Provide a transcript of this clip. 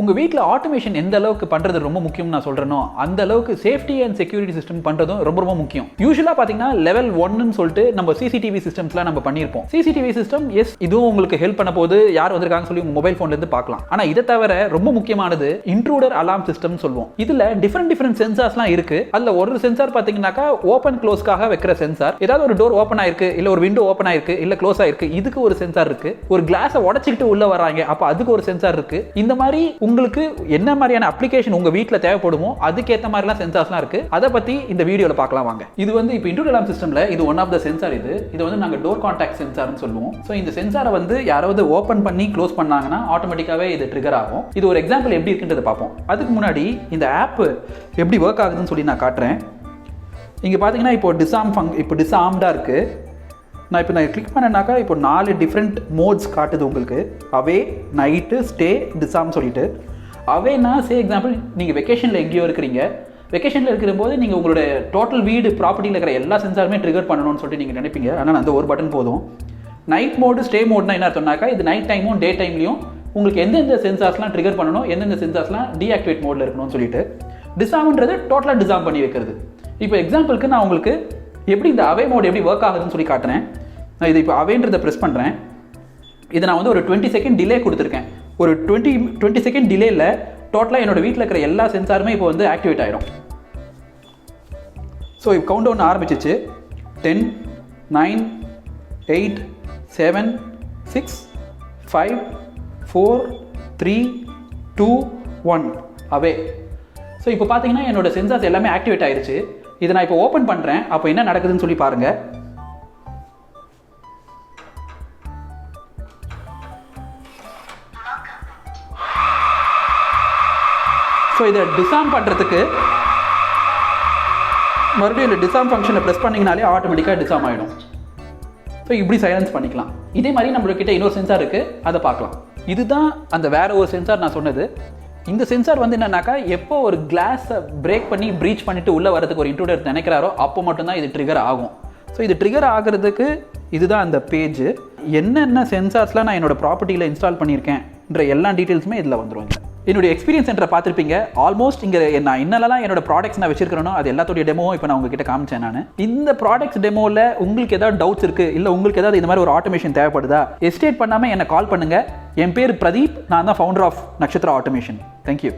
உங்கள் வீட்டில் ஆட்டோமேஷன் எந்த அளவுக்கு பண்ணுறது ரொம்ப முக்கியம் நான் சொல்கிறேனோ அந்த அளவுக்கு சேஃப்டி அண்ட் செக்யூரிட்டி சிஸ்டம் பண்ணுறதும் ரொம்ப ரொம்ப முக்கியம். யூஸ்வலாக பார்த்தீங்கன்னா லெவல் 1ன்னு சொல்லிட்டு நம்ம சிசிடிவி சிஸ்டம்ஸ்லாம் நம்ம பண்ணியிருப்போம். சிசிடிவி சிஸ்டம் எஸ் இதுவும் உங்களுக்கு ஹெல்ப் பண்ண போது யார் வந்திருக்காங்கன்னு சொல்லி மொபைல் ஃபோன்லேருந்து பார்க்கலாம். ஆனால் இதை தவிர ரொம்ப முக்கியமானது இன்ட்ரூடர் அலார்ம் சிஸ்டம் சொல்லுவோம். இதில் டிஃப்ரெண்ட் சென்சார்ஸ்லாம் இருக்கு. அதில் ஒரு சென்சார் பார்த்தீங்கன்னாக்கா ஓப்பன் க்ளோஸ்க்காக வைக்கிற சென்சார். ஏதாவது ஒரு டோர் ஓப்பன் ஆயிருக்கு, இல்லை ஒரு விண்டோ ஓப்பன் ஆயிருக்கு, இல்லை க்ளோஸ் ஆயிருக்கு, இதுக்கு ஒரு சென்சார் இருக்கு. ஒரு கிளாஸை உடச்சிக்கிட்டு உள்ள வராங்க, அப்போ அதுக்கு ஒரு சென்சார் இருக்கு. இந்த மாதிரி உங்களுக்கு என்ன மாதிரியான அப்ளிகேஷன் உங்க வீட்டில் தேவைப்படுமோ அதுக்கேற்ற மாதிரிலாம் சென்சார்ஸ்லாம் இருக்கு. அதை பத்தி இந்த வீடியோல பார்க்கலாம் வாங்க. இது வந்து இப்போ இன்ட்ரூடர் அலார்ம் சிஸ்டம்ல இது ஒன் ஆஃப் த சென்சார். இது வந்து நாங்கள் டோர் கான்டாக்ட் சென்சார்னு சொல்லுவோம். ஸோ இந்த சென்சாரை வந்து யாராவது ஓப்பன் பண்ணி க்ளோஸ் பண்ணாங்கன்னா ஆட்டோமேட்டிக்காவே இது ட்ரிகர் ஆகும். இது ஒரு எக்ஸாம்பிள் எப்படி இருக்குன்றதை பார்ப்போம். அதுக்கு முன்னாடி இந்த ஆப் எப்படி ஒர்க் ஆகுதுன்னு சொல்லி நான் காட்டுறேன். இங்கே பார்த்தீங்கன்னா இப்போ டிஸ்ஆர்ம்டாக இருக்கு. நான் கிளிக் பண்ணேன்னாக்கா இப்போ 4 டிஃப்ரெண்ட் மோட்ஸ் காட்டுது உங்களுக்கு. அவே, நைட்டு, ஸ்டே, டிஸ்ஆர்ம் சொல்லிட்டு. அவேனா எக்ஸாம்பிள் நீங்கள் வெக்கேஷனில் எங்கேயோ இருக்கிறீங்க. வெக்கேஷனில் இருக்கிற போது நீங்கள் உங்களோட டோட்டல் வீடு ப்ராப்பர்ட்டியில் இருக்கிற எல்லா சென்சாருமே ட்ரிகர் பண்ணணும்னு சொல்லிட்டு நீங்கள் நினைப்பீங்க. ஆனால் அந்த ஒரு பட்டன் போதும். நைட் மோடு, ஸ்டே மோட்னா என்ன சொன்னாக்கா இது நைட் டைமும் டே டைம்லையும் உங்களுக்கு எந்தெந்த சென்சார்ஸ்லாம் ட்ரிகர் பண்ணணும், எந்தெந்த சென்சார்ஸ்லாம் டீஆக்டிவேட் மோடில் இருக்கணும்னு சொல்லிட்டு. டிஸ்ஆர்ம்ன்றது டோட்டலாக டிஸ்ஆர்ம் பண்ணி வைக்கிறது. இப்போ எக்ஸாம்பிளுக்கு நான் உங்களுக்கு எப்படி இந்த அவே மோட் எப்படி ஒர்க் ஆகுதுன்னு சொல்லி காட்டுறேன். நான் இது இப்போ அவேன்றதை ப்ரெஸ் பண்ணுறேன். இதை நான் வந்து ஒரு 20 செகண்ட் டிலே கொடுத்துருக்கேன். ஒரு 20 செகண்ட் டிலேயில் டோட்டலாக என்னோட வீட்டில் இருக்கிற எல்லா சென்சாருமே இப்போ வந்து ஆக்டிவேட் ஆகிடும். ஸோ இப்போ கவுண்ட் டவுன் ஆரம்பிச்சிச்சு. 10, 9, 8, 7, 6, 5, 4, 3, 2, 1 அவே. ஸோ இப்போ பார்த்தீங்கன்னா என்னோட சென்சார்ஸ் எல்லாமே ஆக்டிவேட் ஆயிடுச்சு. இதை நான் இப்போ ஓப்பன் பண்ணுறேன். அப்போ என்ன நடக்குதுன்னு சொல்லி பாருங்கள். ஸோ இதை டிஸ்ஆர்ம் பண்ணுறதுக்கு மறுபடியும் இந்த டிஸ்ஆர்ம் ஃபங்க்ஷனை ப்ரெஸ் பண்ணிங்கனாலே ஆட்டோமேட்டிக்காக டிஸ்ஆர்ம் ஆகிடும். ஸோ இப்படி சைலன்ஸ் பண்ணிக்கலாம். இதே மாதிரி நம்மளுக்கிட்ட இன்னொரு சென்சார் இருக்குது, அதை பார்க்கலாம். இதுதான் அந்த வேற ஒரு சென்சார் நான் சொன்னது. இந்த சென்சார் வந்து என்னன்னாக்கா எப்போ ஒரு கிளாஸை பிரேக் பண்ணி ப்ரீச் பண்ணிட்டு உள்ளே வரதுக்கு ஒரு இன்ட்ரூடர் நினைக்கிறாரோ அப்போ மட்டும்தான் இது ட்ரிகர் ஆகும். ஸோ இது ட்ரிகர் ஆகிறதுக்கு இதுதான் அந்த பேஜ். என்னென்ன சென்சார்ஸ்லாம் நான் என்னோட ப்ராப்பர்ட்டியில் இன்ஸ்டால் பண்ணியிருக்கேன்ற எல்லா டீட்டெயில்ஸுமே இதில் வந்துடும். என்னுடைய எக்ஸ்பீரியன்ஸ் சென்டரை பார்த்துருப்பீங்க. ஆல்மோஸ்ட் இங்கே நான் என்னெல்லாம் என்னோட ப்ராடக்ட்ஸ் நான் வச்சிருக்கிறேனோ அது எல்லாத்தோடைய டெமோவும் இப்போ நான் உங்ககிட்ட காமிச்சேன். நான் இந்த ப்ராடக்ட்ஸ் டெமோவில் உங்களுக்கு ஏதாவது டவுட்ஸ் இருக்குது, இல்லை உங்களுக்கு ஏதாவது இந்த மாதிரி ஒரு ஆட்டோமேஷன் தேவைப்படுதா, எஸ்டேட் பண்ணாமல் என்னை கால் பண்ணுங்கள். என் பேர் பிரதீப். நான் தான் founder of Nakshatra automation. Thank you.